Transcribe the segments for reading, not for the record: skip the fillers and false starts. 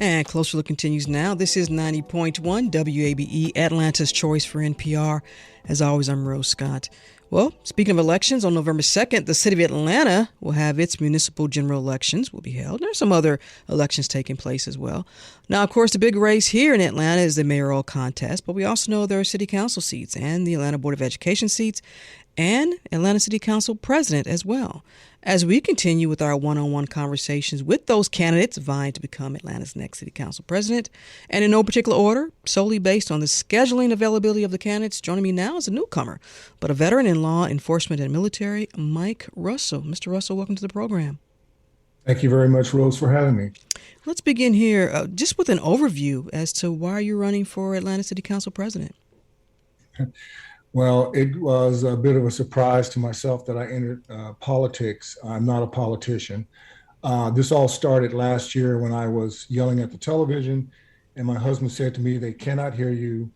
And Closer Look continues now. This is 90.1 WABE, Atlanta's choice for NPR. As always, I'm Rose Scott. Well, speaking of elections, on November 2nd, the city of Atlanta will have its municipal general elections will be held. There's some other elections taking place as well. Now, of course, the big race here in Atlanta is the mayoral contest, but we also know there are city council seats and the Atlanta Board of Education seats and Atlanta City Council president as well. As we continue with our one-on-one conversations with those candidates vying to become Atlanta's next city council president, and in no particular order, solely based on the scheduling availability of the candidates, joining me now is a newcomer, but a veteran in law enforcement and military, Mike Russell. Mr. Russell, welcome to the program. Thank you very much, Rose, for having me. Let's begin here just with an overview as to why you're running for Atlanta City Council president. Well, it was a bit of a surprise to myself that I entered politics. I'm not a politician. This all started last year when I was yelling at the television, and my husband said to me, "They cannot hear you.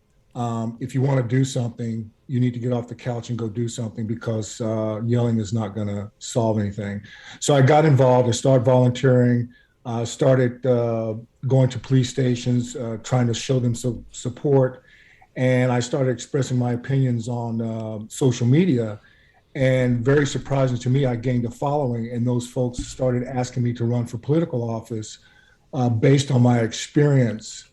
If you want to do something, you need to get off the couch and go do something because yelling is not going to solve anything." So I got involved. I started volunteering, started going to police stations, trying to show them some support. And I started expressing my opinions on social media. And very surprising to me, I gained a following, and those folks started asking me to run for political office based on my experience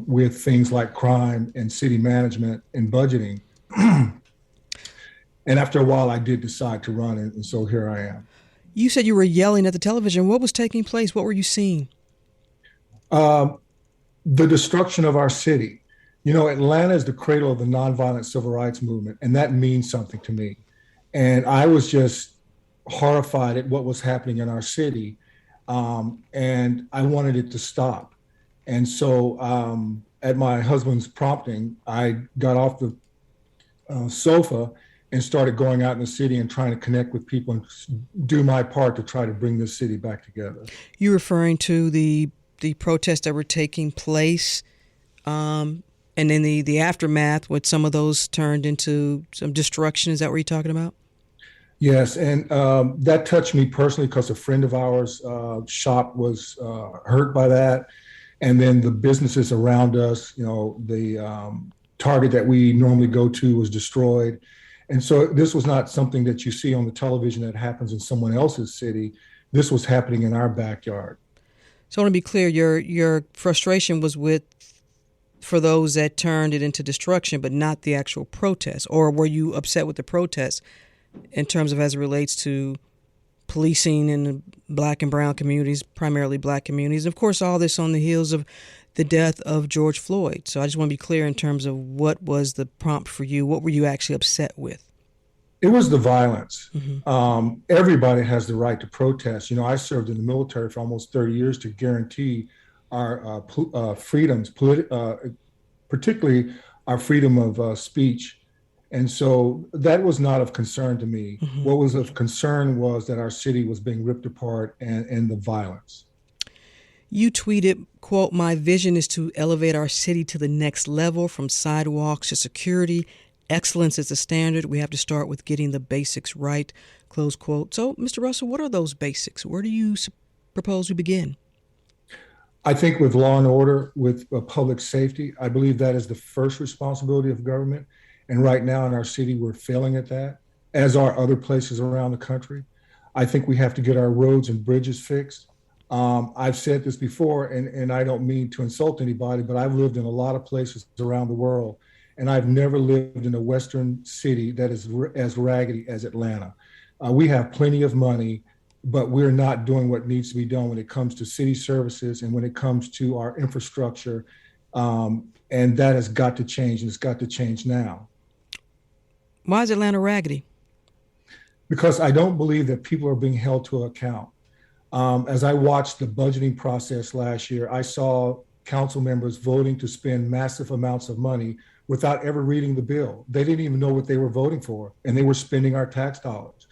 with things like crime and city management and budgeting. And after a while, I did decide to run, and so here I am. You said you were yelling at the television. What was taking place? What were you seeing? The destruction of our city. You know, Atlanta is the cradle of the nonviolent civil rights movement, and that means something to me. And I was just horrified at what was happening in our city, and I wanted it to stop. And so at my husband's prompting, I got off the sofa and started going out in the city and trying to connect with people and do my part to try to bring this city back together. You're referring to the protests that were taking place and then the aftermath, with some of those turned into some destruction. Is that what you're talking about? Yes, and that touched me personally because a friend of ours' shop was hurt by that. And then the businesses around us, you know, the Target that we normally go to was destroyed. And so this was not something that you see on the television that happens in someone else's city. This was happening in our backyard. So I want to be clear, your frustration was for those that turned it into destruction, but not the actual protest? Or were you upset with the protest in terms of as it relates to policing in the black and brown communities, primarily black communities? And of course, all this on the heels of the death of George Floyd. So I just want to be clear in terms of what was the prompt for you. What were you actually upset with? It was the violence. Mm-hmm. Everybody has the right to protest. You know, I served in the military for almost 30 years to guarantee our freedoms, particularly our freedom of speech. And so that was not of concern to me. Mm-hmm. What was of concern was that our city was being ripped apart and the violence. You tweeted, quote, "My vision is to elevate our city to the next level, from sidewalks to security. Excellence is the standard. We have to start with getting the basics right," close quote. So, Mr. Russell, what are those basics? Where do you propose we begin? I think with law and order, with public safety, I believe that is the first responsibility of government. And right now in our city, we're failing at that, as are other places around the country. I think we have to get our roads and bridges fixed. I've said this before, and I don't mean to insult anybody, but I've lived in a lot of places around the world, and I've never lived in a Western city that is as raggedy as Atlanta. We have plenty of money, but we're not doing what needs to be done when it comes to city services and when it comes to our infrastructure. And that has got to change, and it's got to change now. Why is Atlanta raggedy? Because I don't believe that people are being held to account. As I watched the budgeting process last year, I saw council members voting to spend massive amounts of money without ever reading the bill. They didn't even know what they were voting for, and they were spending our tax dollars.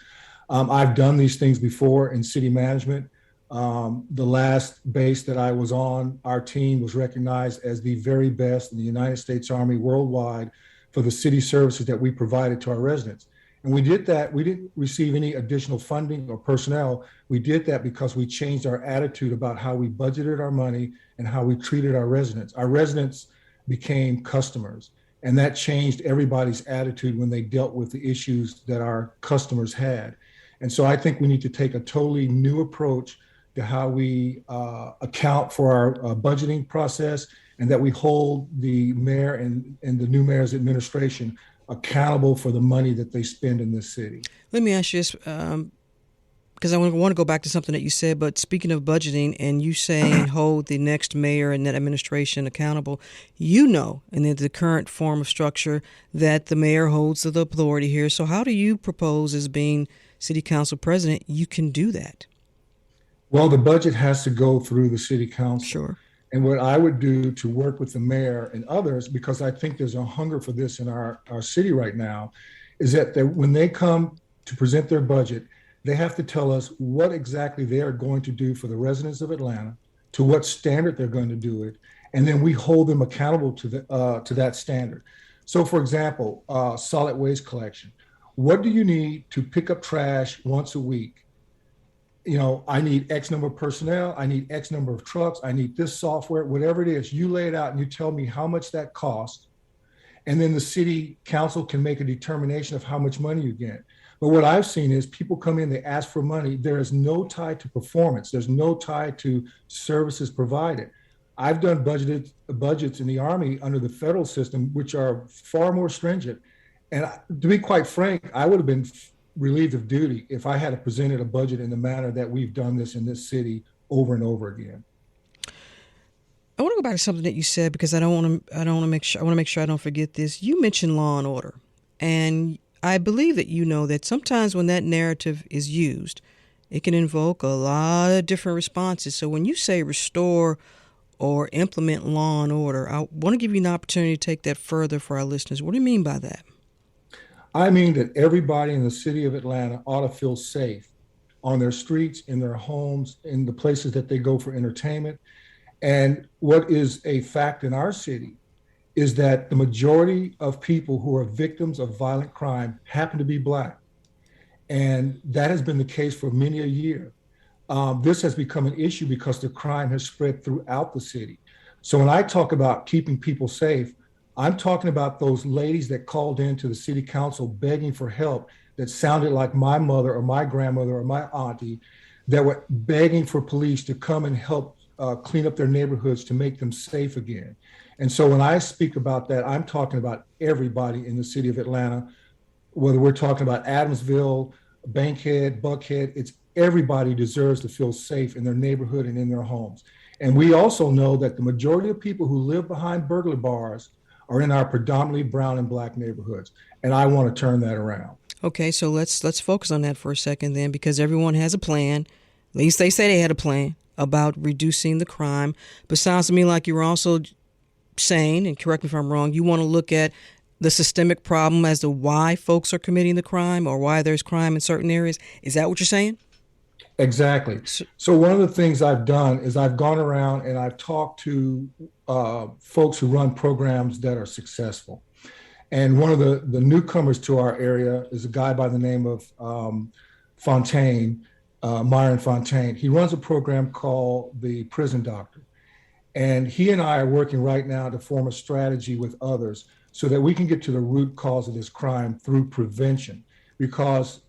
I've done these things before in city management. The last base that I was on, our team was recognized as the very best in the United States Army worldwide for the city services that we provided to our residents. And we did that. We didn't receive any additional funding or personnel. We did that because we changed our attitude about how we budgeted our money and how we treated our residents. Our residents became customers, and that changed everybody's attitude when they dealt with the issues that our customers had. And so I think we need to take a totally new approach to how we account for our budgeting process, and that we hold the mayor and the new mayor's administration accountable for the money that they spend in this city. Let me ask you this, because I want to go back to something that you said, but speaking of budgeting and you saying hold the next mayor and that administration accountable, in the current form of structure that the mayor holds the authority here. So how do you propose, as being city council president, you can do that? Well, the budget has to go through the city council. Sure. And what I would do to work with the mayor and others, because I think there's a hunger for this in our city right now, is that when they come to present their budget, they have to tell us what exactly they are going to do for the residents of Atlanta, to what standard they're going to do it, and then we hold them accountable to that standard. So, for example, solid waste collection. What do you need to pick up trash once a week? I need X number of personnel, I need X number of trucks, I need this software, whatever it is, you lay it out and you tell me how much that costs. And then the city council can make a determination of how much money you get. But what I've seen is people come in, they ask for money. There is no tie to performance. There's no tie to services provided. I've done budgets in the Army under the federal system, which are far more stringent. And to be quite frank, I would have been relieved of duty if I had presented a budget in the manner that we've done this in this city over and over again. I want to go back to something that you said, because I want to make sure I don't forget this. You mentioned law and order, and I believe that that sometimes when that narrative is used, it can invoke a lot of different responses. So when you say restore or implement law and order, I want to give you an opportunity to take that further for our listeners. What do you mean by that? I mean that everybody in the city of Atlanta ought to feel safe on their streets, in their homes, in the places that they go for entertainment. And what is a fact in our city is that the majority of people who are victims of violent crime happen to be Black. And that has been the case for many a year. This has become an issue because the crime has spread throughout the city. So when I talk about keeping people safe, I'm talking about those ladies that called into the city council begging for help, that sounded like my mother or my grandmother or my auntie, that were begging for police to come and help clean up their neighborhoods to make them safe again. And so when I speak about that, I'm talking about everybody in the city of Atlanta, whether we're talking about Adamsville, Bankhead, Buckhead, it's everybody deserves to feel safe in their neighborhood and in their homes. And we also know that the majority of people who live behind burglar bars are in our predominantly brown and Black neighborhoods. And I want to turn that around. Okay, so let's focus on that for a second then, because everyone has a plan. At least they say they had a plan about reducing the crime. But sounds to me like you were also saying, and correct me if I'm wrong, you want to look at the systemic problem as to why folks are committing the crime or why there's crime in certain areas. Is that what you're saying? Exactly. So one of the things I've done is I've gone around and I've talked to folks who run programs that are successful. And one of the newcomers to our area is a guy by the name of Myron Fontaine. He runs a program called the Prison Doctor. And he and I are working right now to form a strategy with others so that we can get to the root cause of this crime through prevention, because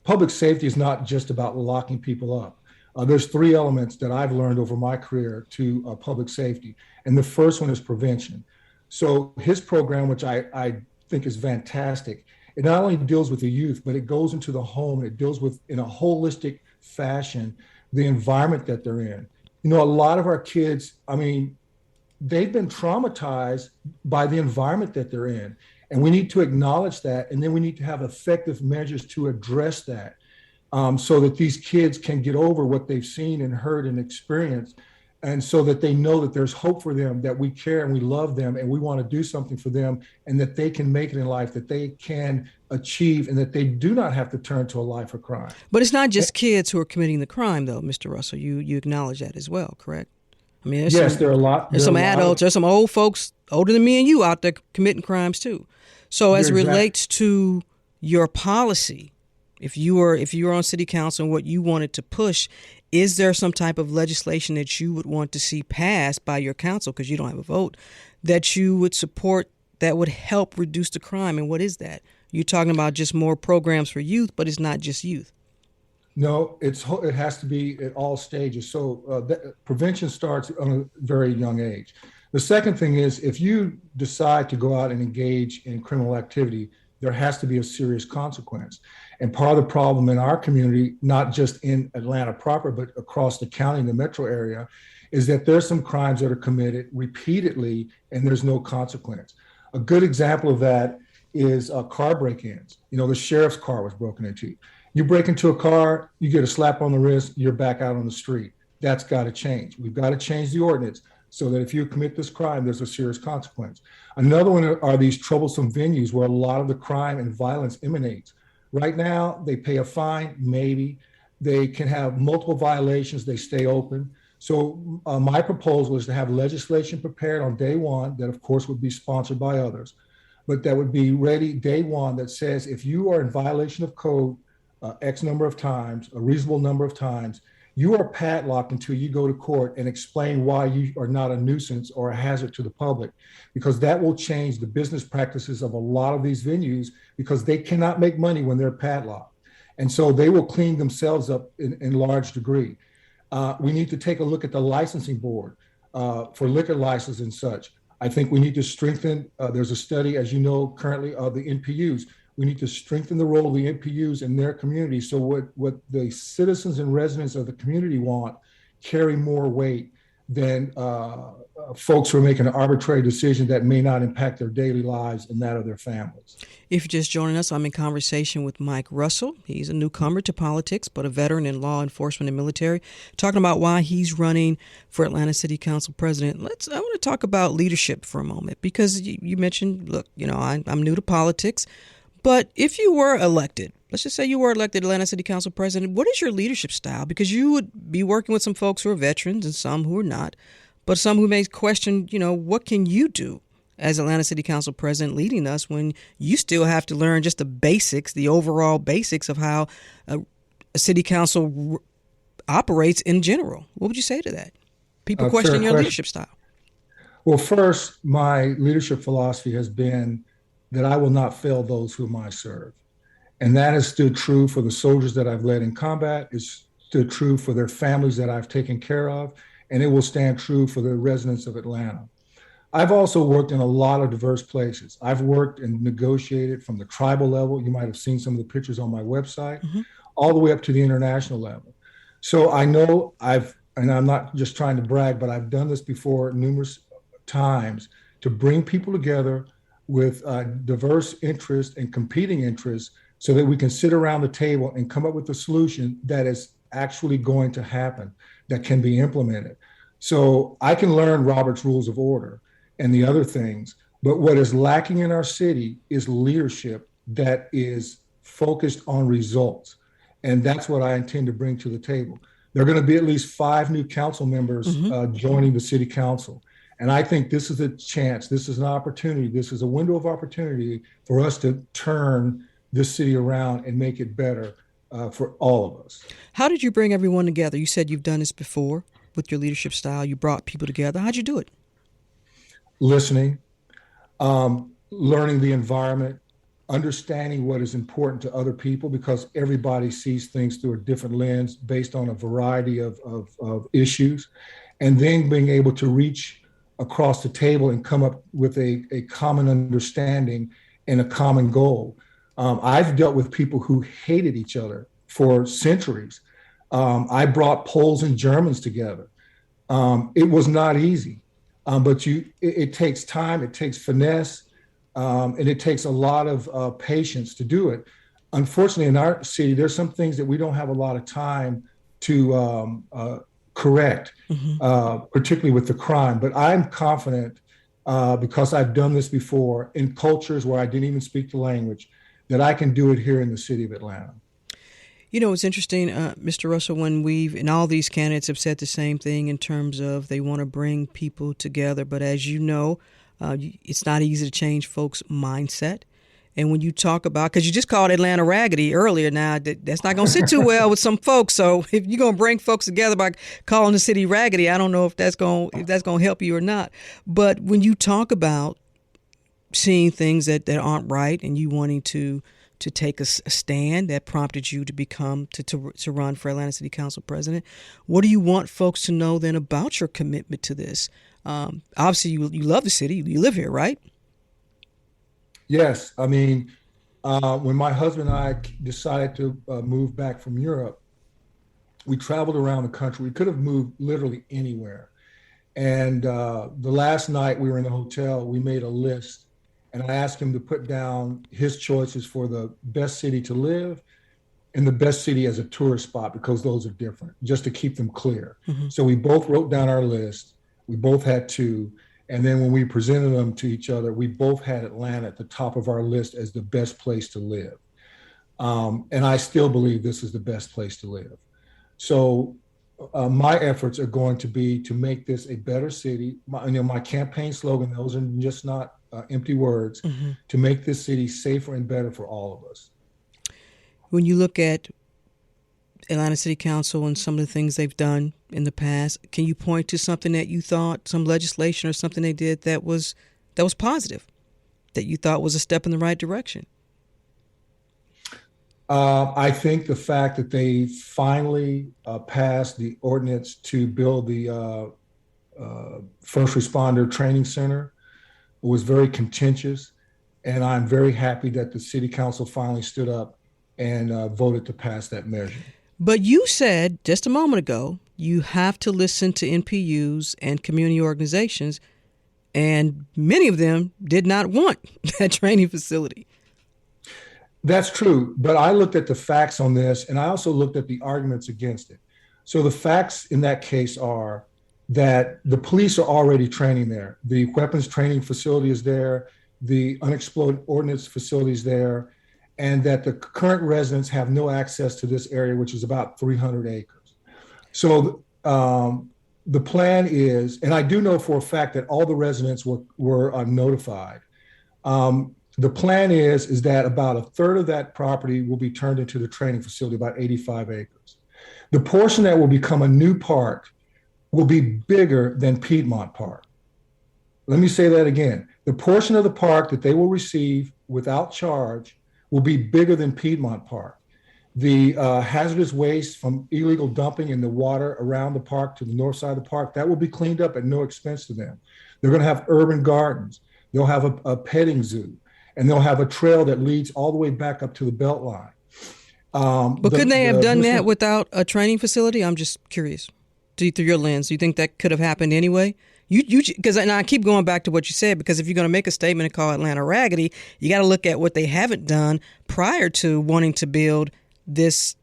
public safety is not just about locking people up. There's three elements that I've learned over my career to public safety. And the first one is prevention. So his program, which I think is fantastic, it not only deals with the youth, but it goes into the home and it deals with, in a holistic fashion, the environment that they're in. A lot of our kids, they've been traumatized by the environment that they're in. And we need to acknowledge that. And then we need to have effective measures to address that so that these kids can get over what they've seen and heard and experienced. And so that they know that there's hope for them, that we care and we love them and we want to do something for them, and that they can make it in life, that they can achieve, and that they do not have to turn to a life of crime. But it's not just kids who are committing the crime, though, Mr. Russell. You acknowledge that as well, correct? Yes, there are a lot. There's some adults, there's some old folks older than me and you out there committing crimes too. So as it relates to your policy, if you were on city council and what you wanted to push, is there some type of legislation that you would want to see passed by your council, because you don't have a vote, that you would support that would help reduce the crime? And what is that? You're talking about just more programs for youth, but it's not just youth. No, it has to be at all stages. So prevention starts on a very young age. The second thing is, if you decide to go out and engage in criminal activity, there has to be a serious consequence. And part of the problem in our community, not just in Atlanta proper, but across the county and the metro area, is that there's some crimes that are committed repeatedly and there's no consequence. A good example of that is car break-ins. The sheriff's car was broken into. You break into a car, you get a slap on the wrist, you're back out on the street. That's got to change. We've got to change the ordinance so that if you commit this crime, there's a serious consequence. Another one are these troublesome venues where a lot of the crime and violence emanates. Right now, they pay a fine, maybe. They can have multiple violations, they stay open. So my proposal is to have legislation prepared on day one that, of course, would be sponsored by others, but that would be ready day one that says if you are in violation of code X number of times, a reasonable number of times, you are padlocked until you go to court and explain why you are not a nuisance or a hazard to the public, because that will change the business practices of a lot of these venues, because they cannot make money when they're padlocked. And so they will clean themselves up in large degree. We need to take a look at the licensing board for liquor license and such. I think we need to strengthen, there's a study, as you know, currently of the NPUs. We need to strengthen the role of the NPUs in their community. So what the citizens and residents of the community want carry more weight than folks who are making an arbitrary decision that may not impact their daily lives and that of their families. If you're just joining us, I'm in conversation with Mike Russell. He's a newcomer to politics, but a veteran in law enforcement and military, talking about why he's running for Atlanta City Council president. I want to talk about leadership for a moment, because you mentioned, look, I'm new to politics. But if you were elected, let's just say you were elected Atlanta City Council president, what is your leadership style? Because you would be working with some folks who are veterans and some who are not, but some who may question, what can you do as Atlanta City Council president leading us when you still have to learn just the basics, the overall basics of how a city council operates in general? What would you say to that? People question your leadership style. Well, first, my leadership philosophy has been that I will not fail those whom I serve. And that has stood true for the soldiers that I've led in combat. It's stood true for their families that I've taken care of. And it will stand true for the residents of Atlanta. I've also worked in a lot of diverse places. I've worked and negotiated from the tribal level. You might have seen some of the pictures on my website, all the way up to the international level. So I know and I'm not just trying to brag, but I've done this before numerous times to bring people together with diverse interests and competing interests so that we can sit around the table and come up with a solution that is actually going to happen, that can be implemented. So I can learn Robert's Rules of Order and the other things, but what is lacking in our city is leadership that is focused on results. And that's what I intend to bring to the table. There are going to be at least 5 new council members joining the city council. And I think this is a chance, this is an opportunity, this is a window of opportunity for us to turn this city around and make it better for all of us. How did you bring everyone together? You said you've done this before with your leadership style. You brought people together. How'd you do it? Listening, learning the environment, understanding what is important to other people, because everybody sees things through a different lens based on a variety of issues, and then being able to reach across the table and come up with a common understanding and a common goal. I've dealt with people who hated each other for centuries. I brought Poles and Germans together. It was not easy, but it takes time, it takes finesse, and it takes a lot of patience to do it. Unfortunately, in our city, there's some things that we don't have a lot of time to correct, particularly with the crime. But I'm confident, because I've done this before in cultures where I didn't even speak the language, that I can do it here in the city of Atlanta. It's interesting, Mr. Russell, and all these candidates have said the same thing in terms of they want to bring people together. But as you know, it's not easy to change folks' mindset. And when you talk about, because you just called Atlanta raggedy earlier, now that's not going to sit too well with some folks. So if you're going to bring folks together by calling the city raggedy, I don't know if that's going to help you or not. But when you talk about seeing things that aren't right and you wanting to take a stand that prompted you to run for Atlanta City Council president, what do you want folks to know then about your commitment to this? Obviously, you love the city. You live here, right? Yes. I mean, when my husband and I decided to move back from Europe, we traveled around the country. We could have moved literally anywhere. And the last night we were in the hotel, we made a list, and I asked him to put down his choices for the best city to live and the best city as a tourist spot, because those are different, just to keep them clear. Mm-hmm. So we both wrote down our list. We both had two. And then when we presented them to each other, we both had Atlanta at the top of our list as the best place to live. And I still believe this is the best place to live. So my efforts are going to be to make this a better city. My campaign slogan, those are just not empty words, mm-hmm. to make this city safer and better for all of us. When you look at Atlanta City Council and some of the things they've done in the past, can you point to something that you thought, some legislation or something they did that was positive, that you thought was a step in the right direction? I think the fact that they finally passed the ordinance to build the first responder training center was very contentious, and I'm very happy that the city council finally stood up and voted to pass that measure. But you said just a moment ago, you have to listen to NPUs and community organizations, and many of them did not want that training facility. That's true, but I looked at the facts on this, and I also looked at the arguments against it. So the facts in that case are that the police are already training there. The weapons training facility is there, the unexploded ordnance facility is there, and that the current residents have no access to this area, which is about 300 acres. So the plan is, and I do know for a fact that all the residents were notified. The plan is that about a third of that property will be turned into the training facility, about 85 acres. The portion that will become a new park will be bigger than Piedmont Park. Let me say that again. The portion of the park that they will receive without charge will be bigger than Piedmont Park. The hazardous waste from illegal dumping in the water around the park to the north side of the park, that will be cleaned up at no expense to them. They're going to have urban gardens. They'll have a petting zoo, and they'll have a trail that leads all the way back up to the Beltline. But couldn't they have done that without a training facility? I'm just curious. Through your lens, do you think that could have happened anyway? Because I keep going back to what you said, because if you're going to make a statement and call Atlanta raggedy, you got to look at what they haven't done prior to wanting to build this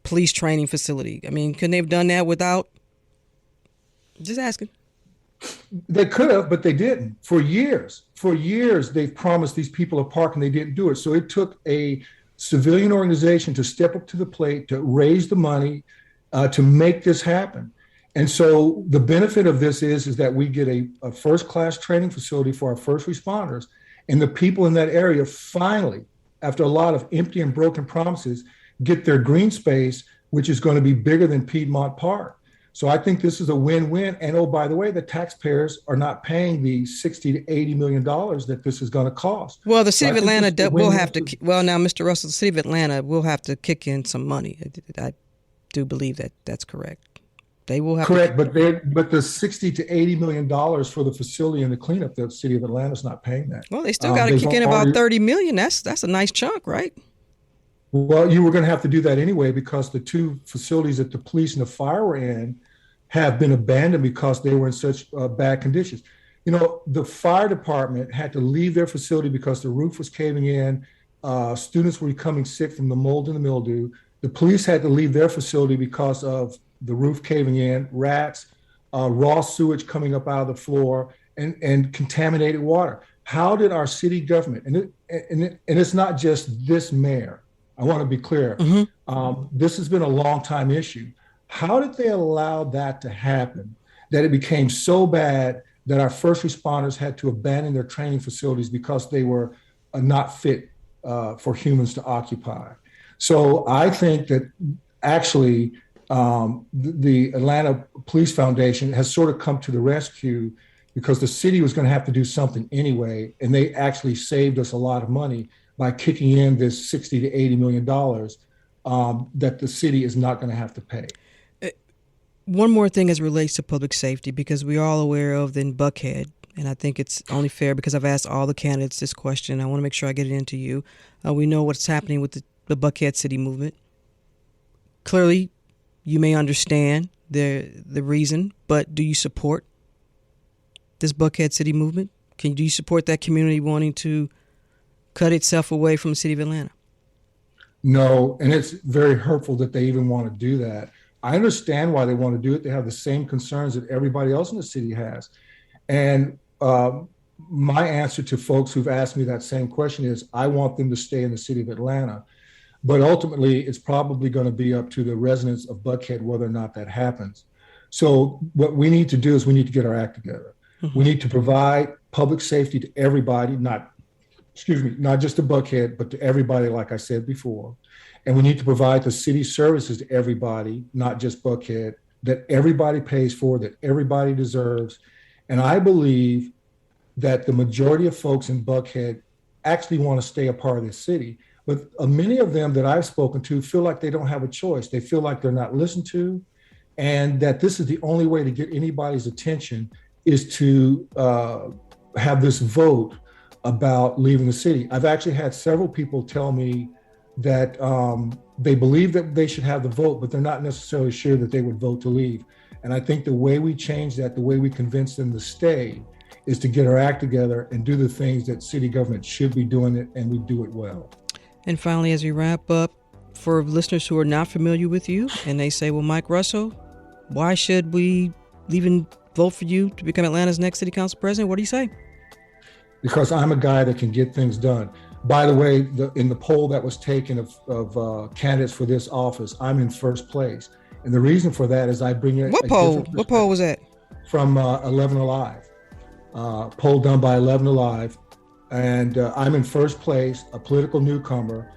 police training facility. I mean, couldn't they have done that without? Just asking. They could have, but they didn't. For years, they've promised these people a park and they didn't do it. So it took a civilian organization to step up to the plate, to raise the money, to make this happen. And so the benefit of this is that we get a first-class training facility for our first responders, and the people in that area finally, after a lot of empty and broken promises, get their green space, which is going to be bigger than Piedmont Park. So I think this is a win-win. And oh, by the way, the taxpayers are not paying the $60 to $80 million that this is going to cost. Well, the city of Atlanta will have to. Well, now, Mr. Russell, the city of Atlanta will have to kick in some money. I do believe that that's correct. They will have correct, but the $60 to $80 million for the facility and the cleanup, the city of Atlanta is not paying that. Well, they still got to kick in about $30 million. That's a nice chunk, right? Well, you were going to have to do that anyway, because the two facilities that the police and the fire were in have been abandoned because they were in such bad conditions. You know, the fire department had to leave their facility because the roof was caving in. Students were becoming sick from the mold and the mildew. The police had to leave their facility because of the roof caving in, rats, raw sewage coming up out of the floor, and contaminated water. How did our city government, and it's not just this mayor, I want to be clear, this has been a long time issue. How did they allow that to happen, that it became so bad that our first responders had to abandon their training facilities because they were not fit for humans to occupy. So I think that actually the Atlanta Police Foundation has sort of come to the rescue because the city was going to have to do something anyway, and they actually saved us a lot of money by kicking in this $60 to $80 million that the city is not going to have to pay. One more thing as it relates to public safety, because we're all aware of in Buckhead, and I think it's only fair because I've asked all the candidates this question. I want to make sure I get it into you. We know what's happening with the Buckhead City movement. Clearly, you may understand the reason, but do you support this Buckhead City movement? Do you support that community wanting to cut itself away from the city of Atlanta? No, and it's very hurtful that they even want to do that. I understand why they want to do it. They have the same concerns that everybody else in the city has. And my answer to folks who've asked me that same question is I want them to stay in the city of Atlanta. But ultimately, it's probably going to be up to the residents of Buckhead whether or not that happens. So what we need to do is we need to get our act together. Mm-hmm. We need to provide public safety to everybody, not just to Buckhead, but to everybody, like I said before. And we need to provide the city services to everybody, not just Buckhead, that everybody pays for, that everybody deserves. And I believe that the majority of folks in Buckhead actually want to stay a part of the city. But many of them that I've spoken to feel like they don't have a choice. They feel like they're not listened to, and that this is the only way to get anybody's attention is to have this vote about leaving the city. I've actually had several people tell me that they believe that they should have the vote, but they're not necessarily sure that they would vote to leave. And I think the way we change that, the way we convince them to stay, is to get our act together and do the things that city government should be doing it, and we do it well. And finally, as we wrap up, for listeners who are not familiar with you and they say, well, Mike Russell, why should we even vote for you to become Atlanta's next city council president? What do you say? Because I'm a guy that can get things done. By the way, in the poll that was taken of candidates for this office, I'm in first place. And the reason for that is I bring in What poll? What poll was that? From 11 Alive. Poll done by 11 Alive. And I'm in first place, a political newcomer,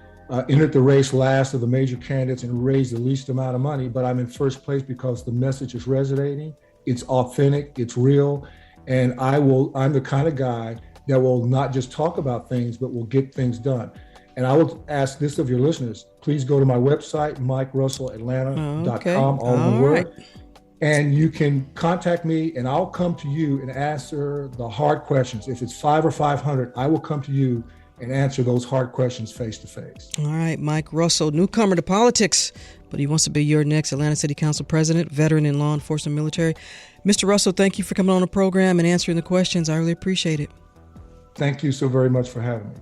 entered the race last of the major candidates and raised the least amount of money, but I'm in first place because the message is resonating, it's authentic, it's real, and I'm the kind of guy that will not just talk about things, but will get things done. And I will ask this of your listeners, please go to my website, MikeRussellAtlanta.com, all one word. And you can contact me and I'll come to you and answer the hard questions. If it's 5 or 500, I will come to you and answer those hard questions face to face. All right, Mike Russell, newcomer to politics, but he wants to be your next Atlanta City Council president, veteran in law enforcement military. Mr. Russell, thank you for coming on the program and answering the questions. I really appreciate it. Thank you so very much for having me.